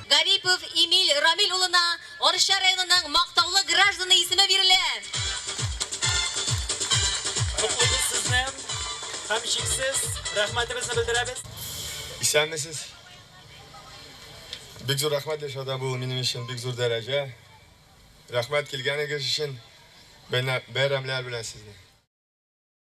Garipov Emil Ramil uluna Orşa rayonunun maqtavlı grajdanı ismi verilen. Kutlayız sizni ham cheksiz rahmatimizni bildiramiz. İsənmisiz? Bek zo'r rahmat Dilshod, bu mening uchun bek zo'r daraja. Rahmat kelganingiz uchun bayramlar bilan sizni.